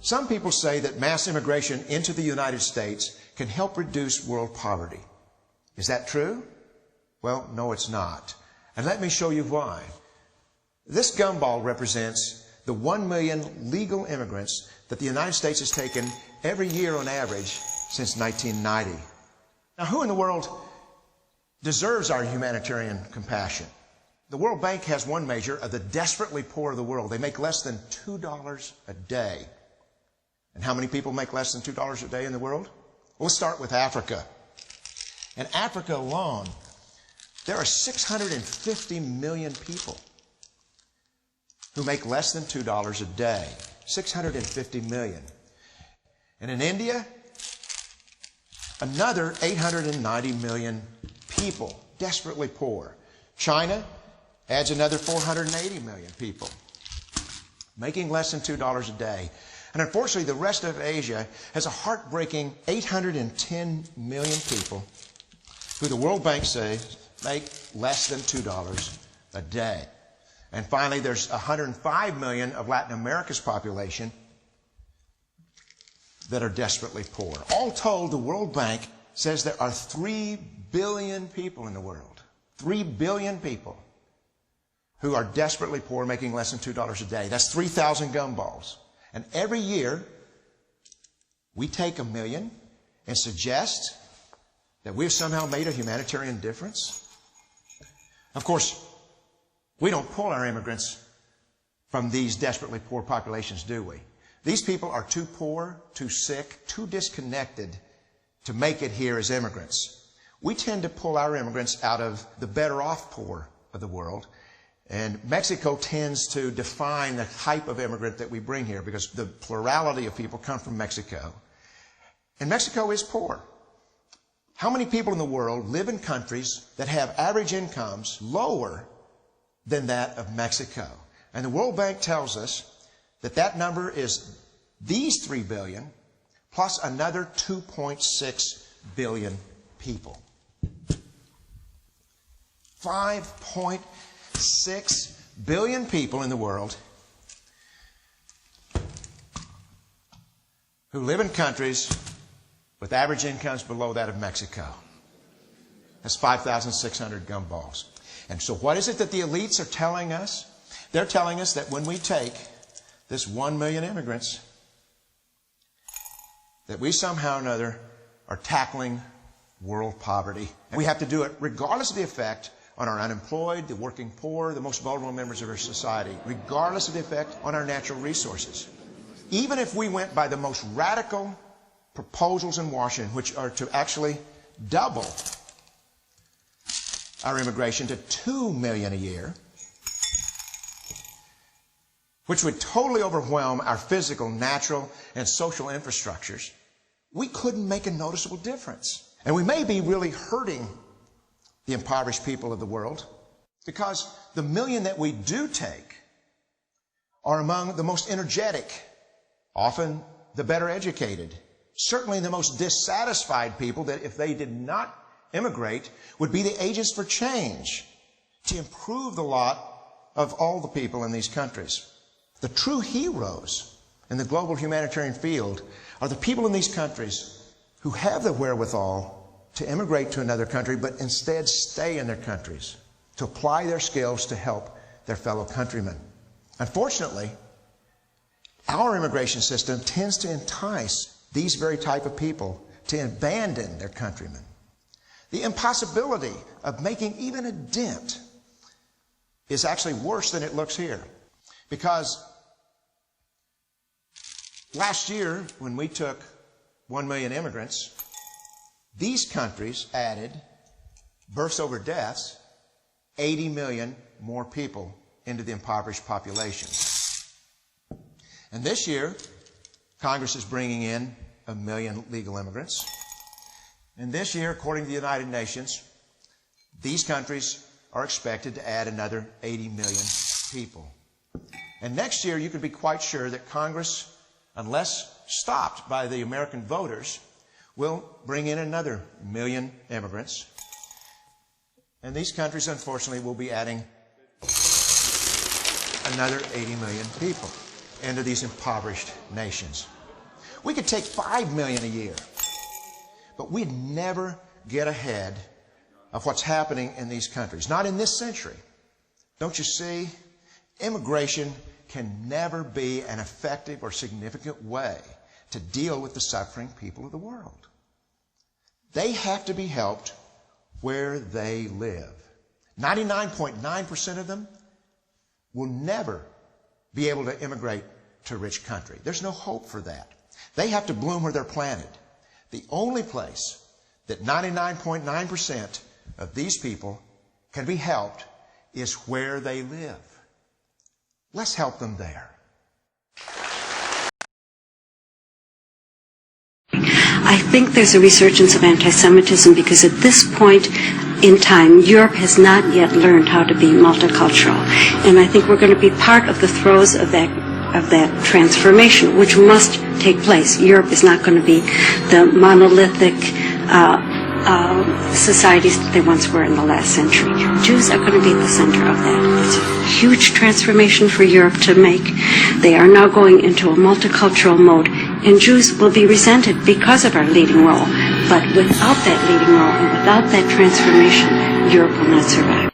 Some people say that mass immigration into the United States can help reduce world poverty. Is that true? Well, no, it's not. And let me show you why. This gumball represents the 1 million legal immigrants that the United States has taken every year on average since 1990. Now, who in the world deserves our humanitarian compassion? The World Bank has one measure of the desperately poor of the world. They make less than $2 a day. And how many people make less than $2 a day in the world? Well, let's start with Africa. In Africa alone, there are 650 million people who make less than $2 a day. 650 million. And in India, another 890 million people, desperately poor. China adds another 480 million people, making less than $2 a day. And unfortunately, the rest of Asia has a heartbreaking 810 million people who the World Bank says make less than $2 a day. And finally, there's 105 million of Latin America's population that are desperately poor. All told, the World Bank says there are 3 billion people in the world. 3 billion people who are desperately poor, making less than $2 a day. That's 3,000 gumballs. And every year, we take 1 million and suggest that we've somehow made a humanitarian difference. Of course, we don't pull our immigrants from these desperately poor populations, do we? These people are too poor, too sick, too disconnected to make it here as immigrants. We tend to pull our immigrants out of the better off poor of the world. And Mexico tends to define the type of immigrant that we bring here because the plurality of people come from Mexico. And Mexico is poor. How many people in the world live in countries that have average incomes lower than that of Mexico? And the World Bank tells us that that number is these 3 billion plus another 2.6 billion people. 5.6 billion people in the world who live in countries with average incomes below that of Mexico. That's 5,600 gumballs. And so what is it that the elites are telling us? They're telling us that when we take this 1 million immigrants, that we somehow or another are tackling world poverty. And we have to do it regardless of the effect on our unemployed, the working poor, the most vulnerable members of our society, regardless of the effect on our natural resources. Even if we went by the most radical proposals in Washington, which are to actually double our immigration to 2 million a year, which would totally overwhelm our physical, natural, and social infrastructures, we couldn't make a noticeable difference. And we may be really hurting the impoverished people of the world because the million that we do take are among the most energetic, often the better educated, certainly the most dissatisfied people that if they did not immigrate would be the agents for change to improve the lot of all the people in these countries. The true heroes in the global humanitarian field are the people in these countries who have the wherewithal to immigrate to another country, but instead stay in their countries to apply their skills to help their fellow countrymen. Unfortunately, our immigration system tends to entice these very type of people to abandon their countrymen. The impossibility of making even a dent is actually worse than it looks here. Because last year, when we took 1 million immigrants, these countries added, births over deaths, 80 million more people into the impoverished populations. And this year, Congress is bringing in 1 million legal immigrants. And this year, according to the United Nations, these countries are expected to add another 80 million people. And next year, you can be quite sure that Congress, unless stopped by the American voters, will bring in another 1 million immigrants. And these countries, unfortunately, will be adding another 80 million people into these impoverished nations. We could take 5 million a year. But we'd never get ahead of what's happening in these countries. Not in this century. Don't you see? Immigration can never be an effective or significant way to deal with the suffering people of the world. They have to be helped where they live. 99.9% of them will never be able to immigrate to a rich country. There's no hope for that. They have to bloom where they're planted. The only place that 99.9% of these people can be helped is where they live. Let's help them there. I think there's a resurgence of anti-Semitism because at this point in time, Europe has not yet learned how to be multicultural. And I think we're going to be part of the throes of that transformation, which must take place. Europe is not going to be the monolithic societies that they once were in the last century. Jews are going to be at the center of that. It's a huge transformation for Europe to make. They are now going into a multicultural mode, and Jews will be resented because of our leading role. But without that leading role and without that transformation, Europe will not survive.